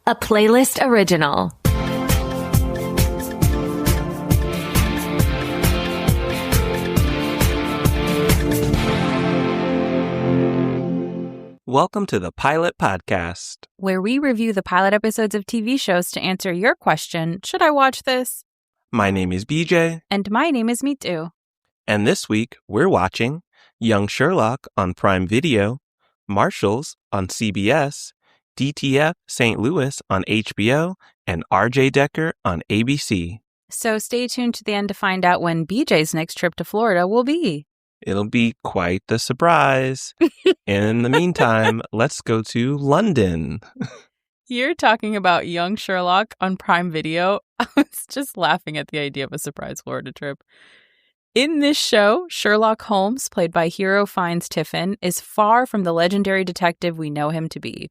a Playlyst original. Welcome to the Pilot Podcast, where we review the pilot episodes of TV shows to answer your question, should I watch this? My name is BJ. And my name is Mitu. And this week, we're watching Young Sherlock on Prime Video, Marshals on CBS, DTF St. Louis on HBO, and RJ Decker on ABC. So stay tuned to the end to find out when BJ's next trip to Florida will be. It'll be quite the surprise. And in the meantime, let's go to London. You're talking about Young Sherlock on Prime Video. I was just laughing at the idea of a surprise Florida trip. In this show, Sherlock Holmes, played by Hero Fiennes Tiffin, is far from the legendary detective we know him to be.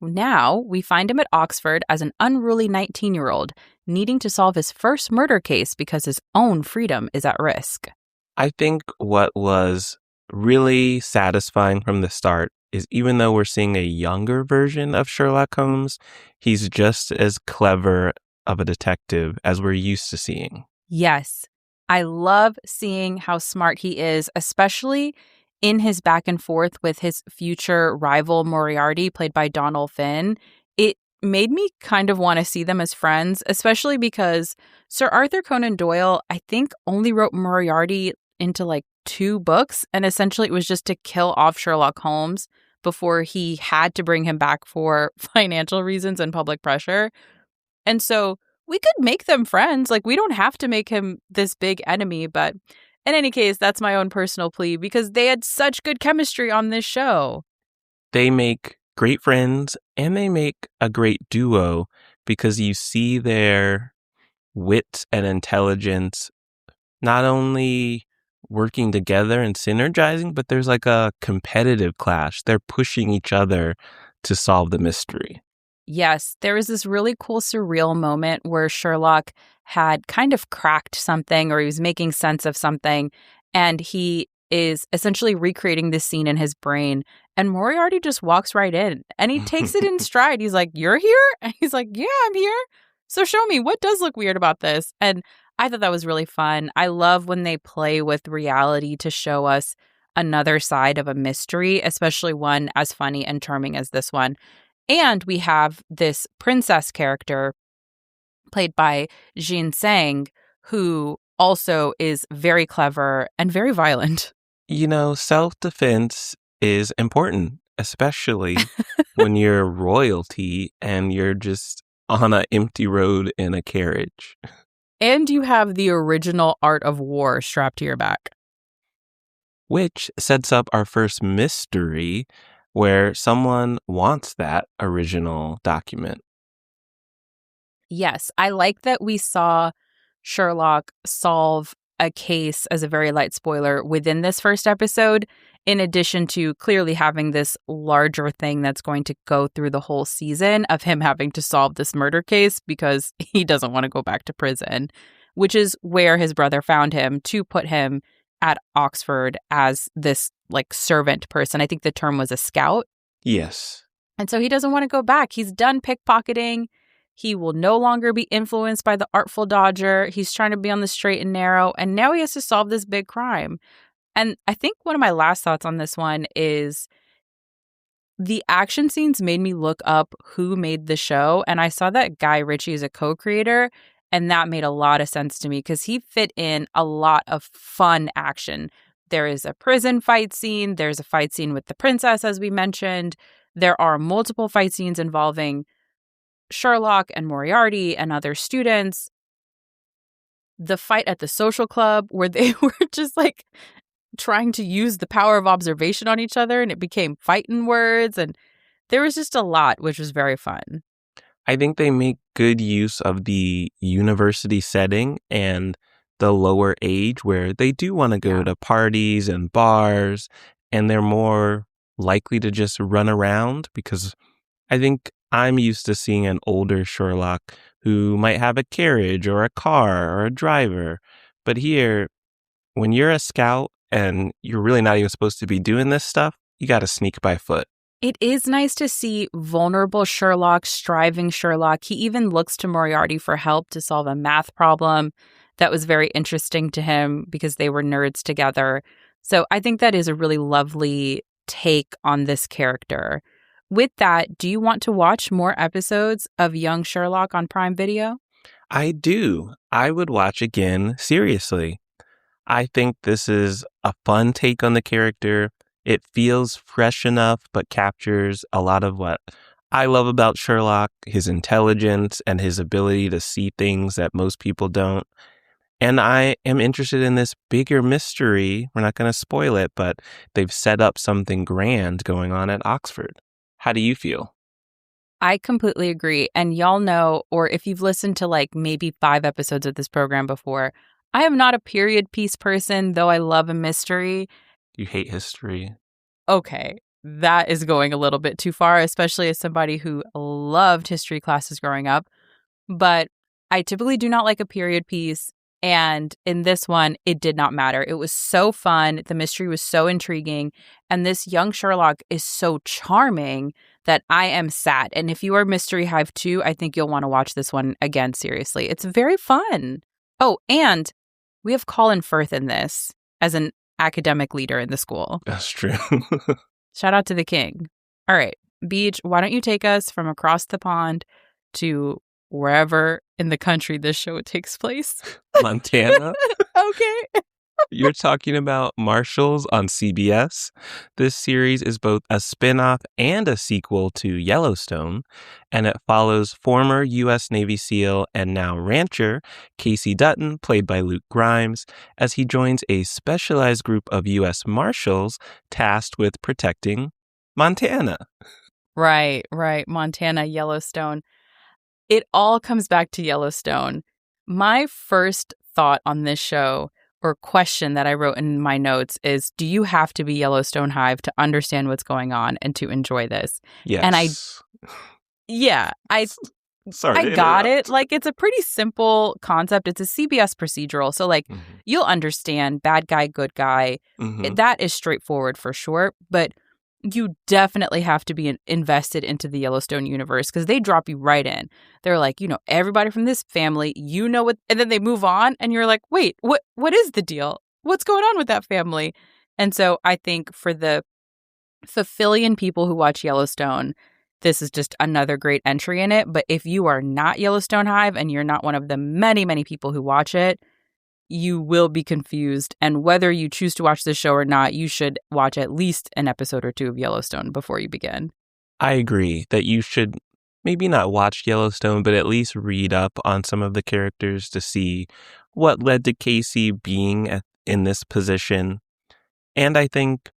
Now, we find him at Oxford as an unruly 19-year-old, needing to solve his first murder case because his own freedom is at risk. I think what was really satisfying from the start is even though we're seeing a younger version of Sherlock Holmes, he's just as clever of a detective as we're used to seeing. Yes, I love seeing how smart he is, especially in his back and forth with his future rival Moriarty, played by Donald Finn. It made me kind of want to see them as friends, especially because Sir Arthur Conan Doyle, I think, only wrote Moriarty into like 2 books, and essentially it was just to kill off Sherlock Holmes before he had to bring him back for financial reasons and public pressure. And so we could make them friends. Like, we don't have to make him this big enemy, but in any case, that's my own personal plea because they had such good chemistry on this show. They make great friends and they make a great duo because you see their wit and intelligence not only working together and synergizing, but there's like a competitive clash. They're pushing each other to solve the mystery. Yes, there was this really cool surreal moment where Sherlock had kind of cracked something or he was making sense of something, and he is essentially recreating this scene in his brain. And Moriarty just walks right in and he takes it in stride. He's like, "You're here?" And he's like, "Yeah, I'm here. So show me what does look weird about this." And I thought that was really fun. I love when they play with reality to show us another side of a mystery, especially one as funny and charming as this one. And we have this princess character played by Jin Sang, who also is very clever and very violent. You know, self-defense is important, especially when you're royalty and you're just on an empty road in a carriage. And you have the original Art of War strapped to your back. Which sets up our first mystery, where someone wants that original document. Yes, I like that we saw Sherlock solve a case, as a very light spoiler, within this first episode, in addition to clearly having this larger thing that's going to go through the whole season of him having to solve this murder case because he doesn't want to go back to prison, which is where his brother found him to put him at Oxford as this like servant person. I think the term was a scout. Yes. And so he doesn't want to go back. He's done pickpocketing. He will no longer be influenced by the Artful Dodger. He's trying to be on the straight and narrow. And now he has to solve this big crime. And I think one of my last thoughts on this one is the action scenes made me look up who made the show. And I saw that Guy Ritchie is a co-creator. And that made a lot of sense to me because he fit in a lot of fun action. There is a prison fight scene. There's a fight scene with the princess, as we mentioned. There are multiple fight scenes involving Sherlock and Moriarty and other students. The fight at the social club where they were just like trying to use the power of observation on each other and it became fighting words. And there was just a lot, which was very fun. I think they make good use of the university setting and the lower age where they do want to go to parties and bars and they're more likely to just run around because I think I'm used to seeing an older Sherlock who might have a carriage or a car or a driver. But here, when you're a scout and you're really not even supposed to be doing this stuff, you got to sneak by foot. It is nice to see vulnerable Sherlock, striving Sherlock. He even looks to Moriarty for help to solve a math problem that was very interesting to him because they were nerds together. So I think that is a really lovely take on this character. With that, do you want to watch more episodes of Young Sherlock on Prime Video? I do. I would watch again, seriously. I think this is a fun take on the character. It feels fresh enough, but captures a lot of what I love about Sherlock, his intelligence and his ability to see things that most people don't. And I am interested in this bigger mystery. We're not going to spoil it, but they've set up something grand going on at Oxford. How do you feel? I completely agree. And y'all know, or if you've listened to like maybe 5 episodes of this program before, I am not a period piece person, though I love a mystery. You hate history. Okay, that is going a little bit too far, especially as somebody who loved history classes growing up. But I typically do not like a period piece. And in this one, it did not matter. It was so fun. The mystery was so intriguing. And this young Sherlock is so charming that I am sad. And if you are Mystery Hive too, I think you'll want to watch this one again, seriously. It's very fun. Oh, and we have Colin Firth in this as an academic leader in the school. That's true. Shout out to the king. All right, Beej, why don't you take us from across the pond to wherever in the country this show takes place? Montana? Okay. You're talking about Marshals on CBS. This series is both a spin-off and a sequel to Yellowstone, and it follows former U.S. Navy SEAL and now rancher Casey Dutton, played by Luke Grimes, as he joins a specialized group of U.S. Marshals tasked with protecting Montana. Right. Montana, Yellowstone. It all comes back to Yellowstone. My first thought on this show, or question that I wrote in my notes, is do you have to be Yellowstone Hive to understand what's going on and to enjoy this? Yes. And I got it. Like, it's a pretty simple concept. It's a CBS procedural. So, like, you'll understand bad guy, good guy. That is straightforward for sure. But you definitely have to be invested into the Yellowstone universe because they drop you right in. They're like, everybody from this family, what, and then they move on and you're like, wait, what is the deal? What's going on with that family? And so I think for the Phillian people who watch Yellowstone, this is just another great entry in it. But if you are not Yellowstone Hive and you're not one of the many, many people who watch it, you will be confused. And whether you choose to watch this show or not, you should watch at least an episode or 2 of Yellowstone before you begin. I agree that you should maybe not watch Yellowstone, but at least read up on some of the characters to see what led to Casey being in this position. And I think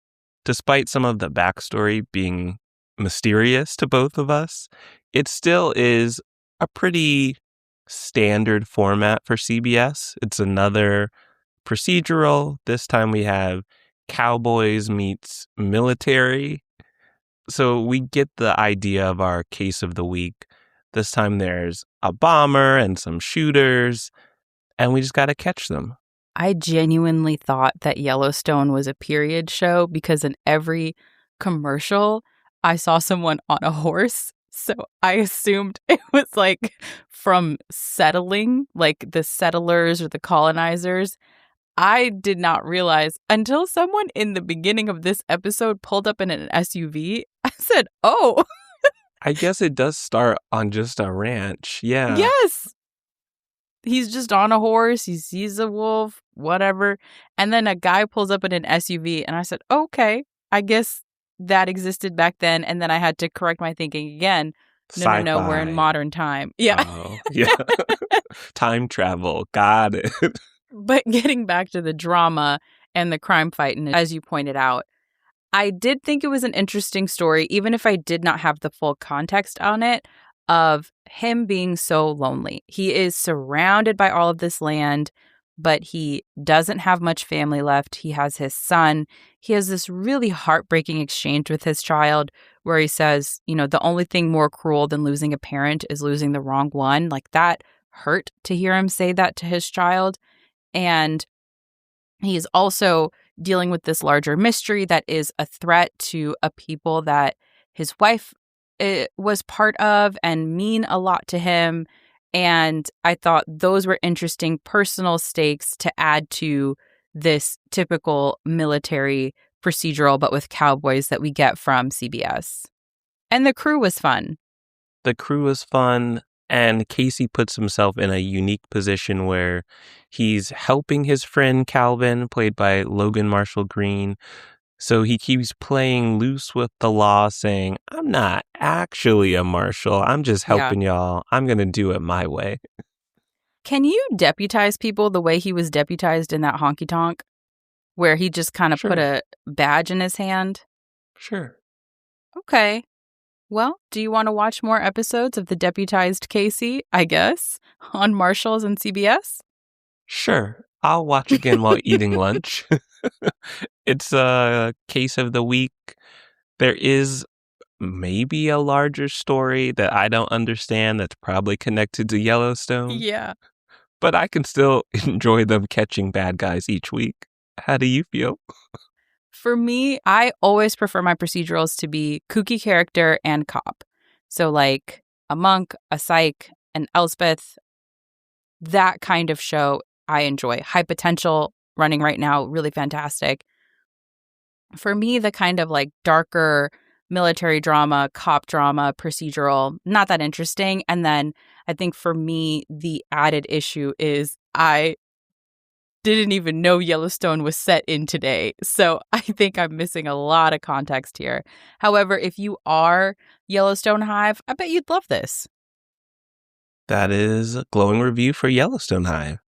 despite some of the backstory being mysterious to both of us, it still is a pretty standard format for CBS. It's another procedural. This time we have cowboys meets military. So we get the idea of our case of the week. This time there's a bomber and some shooters, and we just got to catch them. I genuinely thought that Yellowstone was a period show because in every commercial, I saw someone on a horse. So I assumed it was like from settling, like the settlers or the colonizers. I did not realize until someone in the beginning of this episode pulled up in an SUV. I said, oh. I guess it does start on just a ranch. Yeah. Yes. He's just on a horse. He sees a wolf, whatever. And then a guy pulls up in an SUV. And I said, okay, I guess that existed back then. And then I had to correct my thinking again. No, we're in modern time. Yeah. Oh, yeah. Time travel. Got it. But getting back to the drama and the crime fight, and as you pointed out, I did think it was an interesting story, even if I did not have the full context on it, of him being so lonely. He is surrounded by all of this land, but he doesn't have much family left. He has his son. He has this really heartbreaking exchange with his child where he says, the only thing more cruel than losing a parent is losing the wrong one. Like, that hurt to hear him say that to his child. And he's also dealing with this larger mystery that is a threat to a people that his wife was part of and mean a lot to him. And I thought those were interesting personal stakes to add to this typical military procedural, but with cowboys that we get from CBS. And the crew was fun. The crew was fun, and Casey puts himself in a unique position where he's helping his friend Calvin, played by Logan Marshall Green. So he keeps playing loose with the law, saying, I'm not actually a marshal. I'm just helping y'all. I'm going to do it my way. Can you deputize people the way he was deputized in that honky tonk, where he just kind of put a badge in his hand? Sure. Okay. Well, do you want to watch more episodes of the deputized Casey, I guess, on Marshals and CBS? Sure. I'll watch again while eating lunch. It's a case of the week. There is maybe a larger story that I don't understand that's probably connected to Yellowstone. Yeah. But I can still enjoy them catching bad guys each week. How do you feel? For me, I always prefer my procedurals to be kooky character and cop. So like a Monk, a Psych, an Elspeth, that kind of show I enjoy. High Potential running right now, really fantastic. For me, the kind of like darker military drama, cop drama, procedural, not that interesting. And then I think for me, the added issue is I didn't even know Yellowstone was set in today. So I think I'm missing a lot of context here. However, if you are Yellowstone Hive, I bet you'd love this. That is a glowing review for Yellowstone Hive.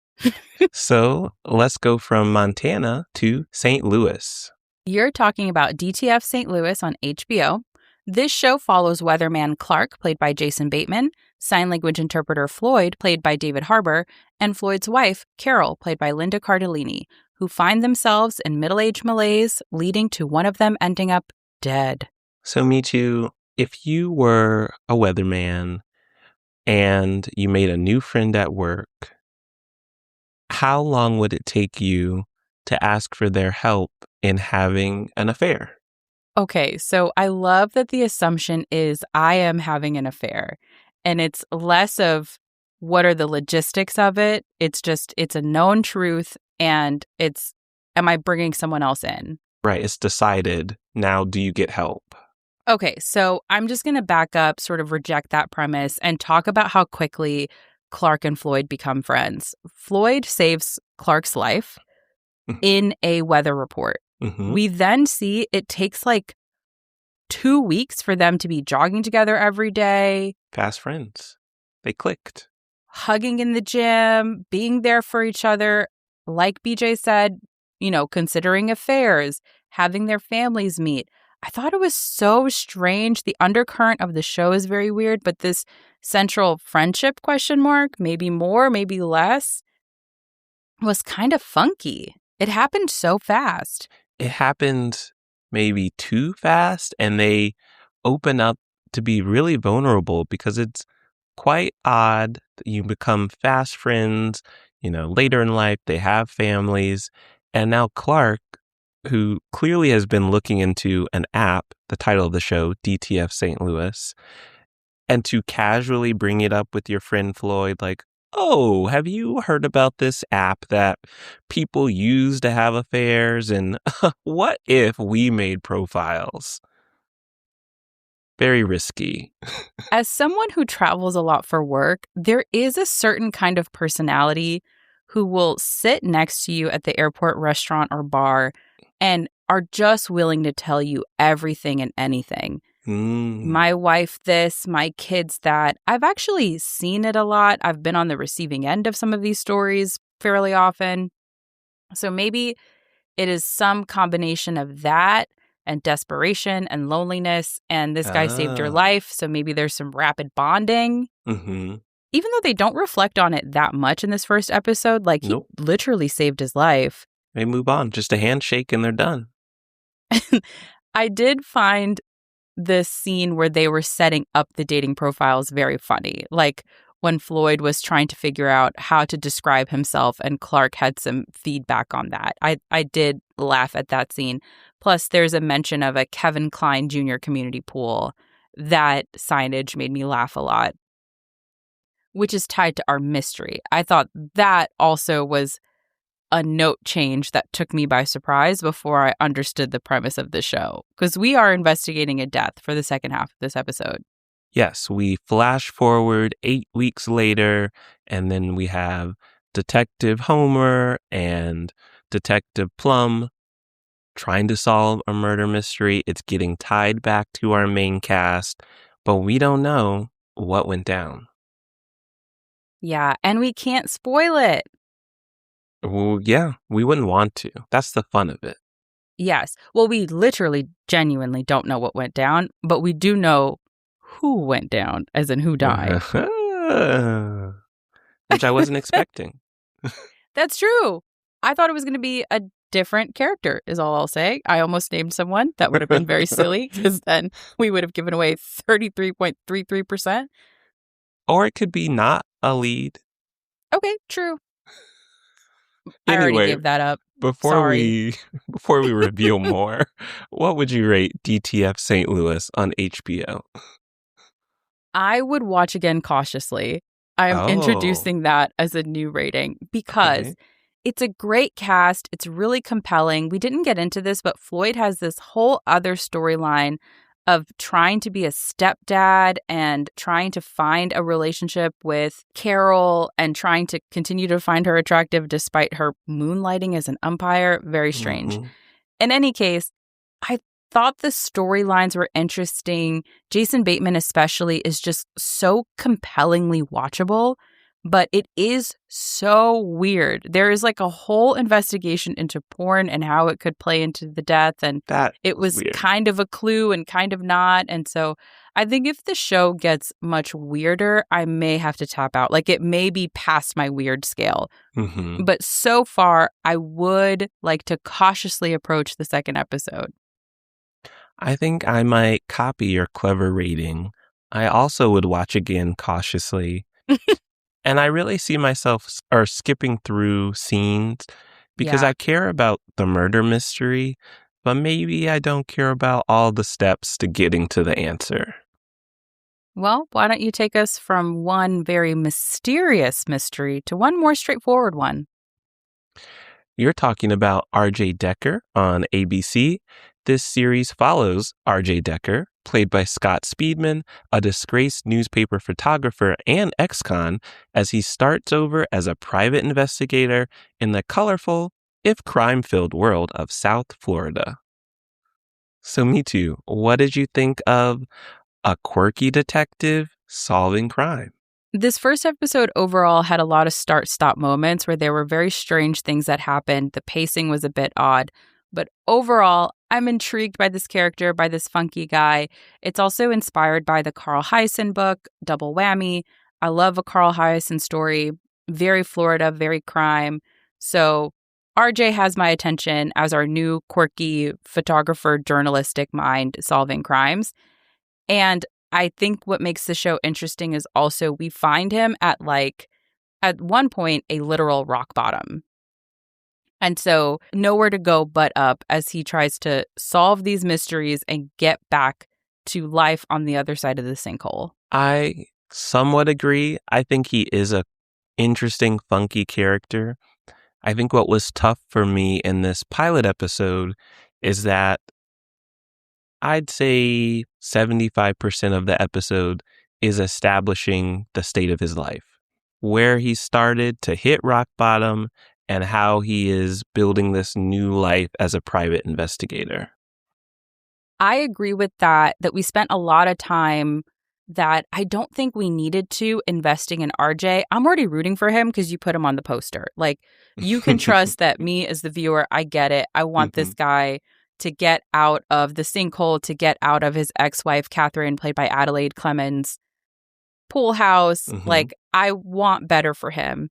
So let's go from Montana to St. Louis. You're talking about DTF St. Louis on HBO. This show follows weatherman Clark, played by Jason Bateman, sign language interpreter Floyd, played by David Harbour, and Floyd's wife, Carol, played by Linda Cardellini, who find themselves in middle-aged malaise, leading to one of them ending up dead. So, Mitu, if you were a weatherman and you made a new friend at work, how long would it take you to ask for their help in having an affair? Okay, so I love that the assumption is I am having an affair. And it's less of what are the logistics of it. It's just, it's a known truth. And it's, am I bringing someone else in? Right, it's decided. Now, do you get help? Okay, so I'm just going to back up, sort of reject that premise and talk about how quickly Clark and Floyd become friends. Floyd saves Clark's life in a weather report. Mm-hmm. We then see it takes like 2 weeks for them to be jogging together every day. Fast friends. They clicked. Hugging in the gym, being there for each other. Like BJ said, you know, considering affairs, having their families meet. I thought it was so strange. The undercurrent of the show is very weird, but this central friendship ? Maybe more, maybe less, was kind of funky. It happened so fast. It happened maybe too fast, and they open up to be really vulnerable because it's quite odd that you become fast friends, you know, later in life, they have families. And now Clark, who clearly has been looking into an app, the title of the show, DTF St. Louis, and to casually bring it up with your friend Floyd, like, oh, have you heard about this app that people use to have affairs? And what if we made profiles? Very risky. As someone who travels a lot for work, there is a certain kind of personality who will sit next to you at the airport restaurant or bar and are just willing to tell you everything and anything. My wife this, my kids that. I've actually seen it a lot. I've been on the receiving end of some of these stories fairly often. So maybe it is some combination of that and desperation and loneliness. And this guy saved your life. So maybe there's some rapid bonding. Mm-hmm. Even though they don't reflect on it that much in this first episode, like he literally saved his life. They move on. Just a handshake and they're done. I did find this scene where they were setting up the dating profiles very funny. Like when Floyd was trying to figure out how to describe himself, and Clark had some feedback on that. I did laugh at that scene. Plus, there's a mention of a Kevin Kline Jr. community pool. That signage made me laugh a lot, which is tied to our mystery. I thought that also was a note change that took me by surprise before I understood the premise of the show, because we are investigating a death for the second half of this episode. Yes, we flash forward 8 weeks later, and then we have Detective Homer and Detective Plum trying to solve a murder mystery. It's getting tied back to our main cast, but we don't know what went down. Yeah, and we can't spoil it. Well, yeah, we wouldn't want to. That's the fun of it. Yes. Well, we literally, genuinely don't know what went down, but we do know who went down, as in who died. Which I wasn't expecting. That's true. I thought it was going to be a different character, is all I'll say. I almost named someone. That would have been very silly, because then we would have given away 33.33%. Or it could be not a lead. Okay, true. Anyway, I already gave that up. Before we reveal more, what would you rate DTF St. Louis on HBO? I would watch again cautiously. I'm introducing that as a new rating because it's a great cast. It's really compelling. We didn't get into this, but Floyd has this whole other storyline of trying to be a stepdad and trying to find a relationship with Carol and trying to continue to find her attractive despite her moonlighting as an umpire. Very strange. Mm-hmm. In any case, I thought the storylines were interesting. Jason Bateman especially is just so compellingly watchable, but it is so weird. There is like a whole investigation into porn and how it could play into the death, and it was weird. Kind of a clue and kind of not. And so I think if the show gets much weirder, I may have to tap out. Like, it may be past my weird scale. Mm-hmm. But so far, I would like to cautiously approach the second episode. I think I might copy your clever rating. I also would watch again cautiously. And I really see myself skipping through scenes because I care about the murder mystery, but maybe I don't care about all the steps to getting to the answer. Well, why don't you take us from one very mysterious mystery to one more straightforward one? You're talking about R.J. Decker on ABC. This series follows R.J. Decker, played by Scott Speedman, a disgraced newspaper photographer and ex-con, as he starts over as a private investigator in the colorful, if crime-filled world of South Florida. So, Mitu, what did you think of a quirky detective solving crime? This first episode overall had a lot of start-stop moments where there were very strange things that happened. The pacing was a bit odd. But overall, I'm intrigued by this character, by this funky guy. It's also inspired by the Carl Hyacin book, Double Whammy. I love a Carl Hyacin story. Very Florida, very crime. So RJ has my attention as our new quirky photographer, journalistic mind solving crimes. And I think what makes the show interesting is also we find him at one point, a literal rock bottom. And so nowhere to go but up as he tries to solve these mysteries and get back to life on the other side of the sinkhole. I somewhat agree. I think he is a interesting, funky character. I think what was tough for me in this pilot episode is that I'd say 75% of the episode is establishing the state of his life, where he started to hit rock bottom and how he is building this new life as a private investigator. I agree with that we spent a lot of time that I don't think we needed to investing in RJ. I'm already rooting for him because you put him on the poster. Like, you can trust that me as the viewer, I get it. I want this guy to get out of the sinkhole, to get out of his ex-wife, Catherine, played by Adelaide Clemens, pool house. Like, I want better for him.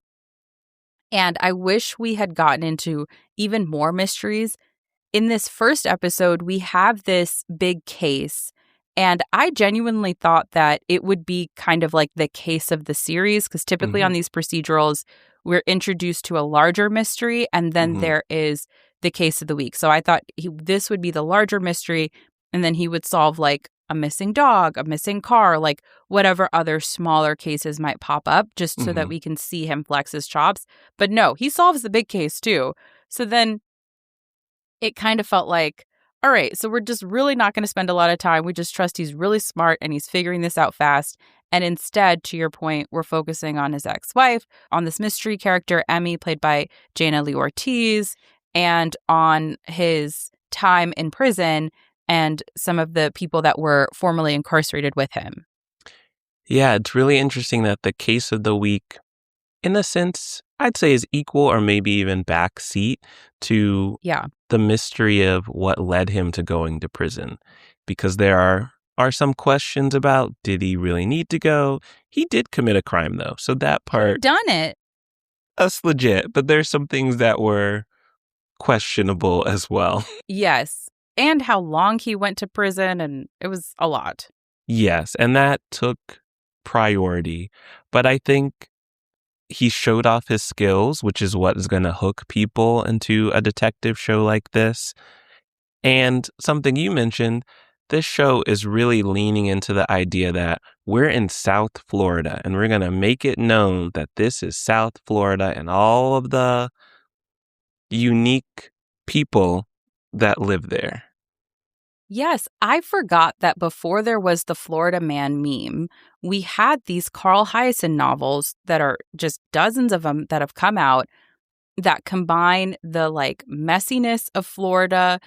And I wish we had gotten into even more mysteries. In this first episode, we have this big case, And I genuinely thought that it would be kind of like the case of the series, because typically on these procedurals, we're introduced to a larger mystery, and then there is the case of the week. So I thought this would be the larger mystery, and then he would solve like a missing dog, a missing car, like whatever other smaller cases might pop up, just so that we can see him flex his chops. But no, he solves the big case too. So then it kind of felt like, all right, so we're just really not going to spend a lot of time. We just trust he's really smart and he's figuring this out fast. And instead, to your point, we're focusing on his ex-wife, on this mystery character, Emmy, played by Jana Lee Ortiz, and on his time in prison and some of the people that were formerly incarcerated with him. Yeah, it's really interesting that the case of the week, in a sense, I'd say is equal or maybe even backseat to the mystery of what led him to going to prison. Because there are some questions about, did he really need to go? He did commit a crime, though. So that part... done it. That's legit. But there's some things that were questionable as well. Yes. And how long he went to prison, and it was a lot. Yes, and that took priority. But I think he showed off his skills, which is what is going to hook people into a detective show like this. And something you mentioned, this show is really leaning into the idea that we're in South Florida and we're going to make it known that this is South Florida and all of the unique people that live there. Yes, I forgot that before there was the Florida Man meme, we had these Carl Hiaasen novels that are just dozens of them that have come out that combine the like messiness of Florida,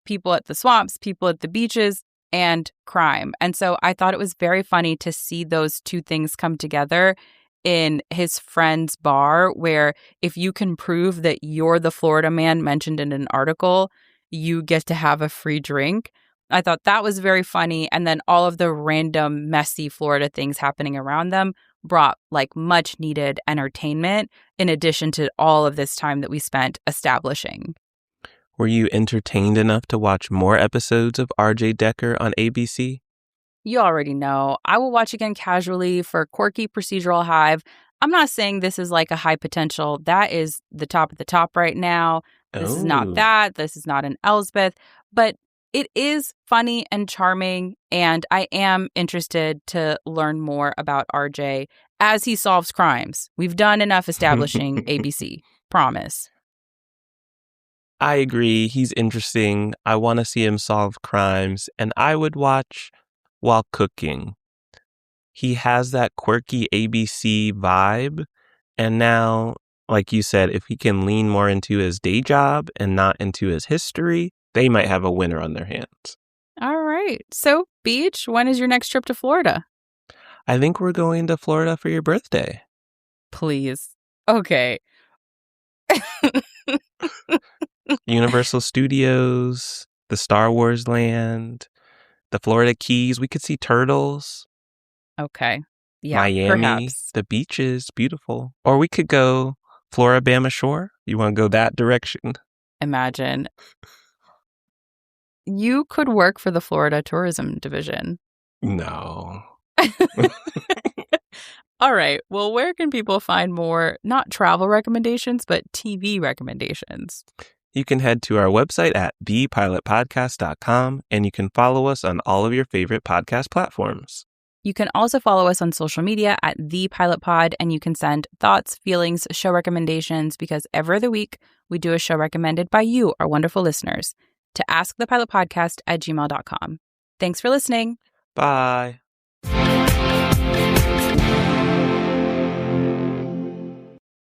people at the swamps, people at the beaches, and crime. And so I thought it was very funny to see those two things come together in his friend's bar, where if you can prove that you're the Florida Man mentioned in an article, you get to have a free drink. I thought that was very funny. And then all of the random messy Florida things happening around them brought like much needed entertainment in addition to all of this time that we spent establishing. Were you entertained enough to watch more episodes of R.J. Decker on ABC? You already know. I will watch again casually for quirky procedural hive. I'm not saying this is like a high potential. That is the top of the top right now. This is not that. This is not an Elsbeth. But it is funny and charming, and I am interested to learn more about RJ as he solves crimes. We've done enough establishing ABC. Promise. I agree. He's interesting. I want to see him solve crimes, and I would watch while cooking. He has that quirky ABC vibe, and now, like you said, if he can lean more into his day job and not into his history, they might have a winner on their hands. All right. So, Beach, when is your next trip to Florida? I think we're going to Florida for your birthday. Please. Okay. Universal Studios, the Star Wars land, the Florida Keys. We could see turtles. Okay. Yeah, Miami, perhaps. the beaches, beautiful. Or we could go Floribama Shore. You want to go that direction? Imagine. You could work for the Florida Tourism Division. No. All right. Well, where can people find more, not travel recommendations, but TV recommendations? You can head to our website at thepilotpodcast.com, and you can follow us on all of your favorite podcast platforms. You can also follow us on social media at The Pilot Pod, and you can send thoughts, feelings, show recommendations, because every other week we do a show recommended by you, our wonderful listeners, to askthepilotpodcast@gmail.com. Thanks for listening. Bye.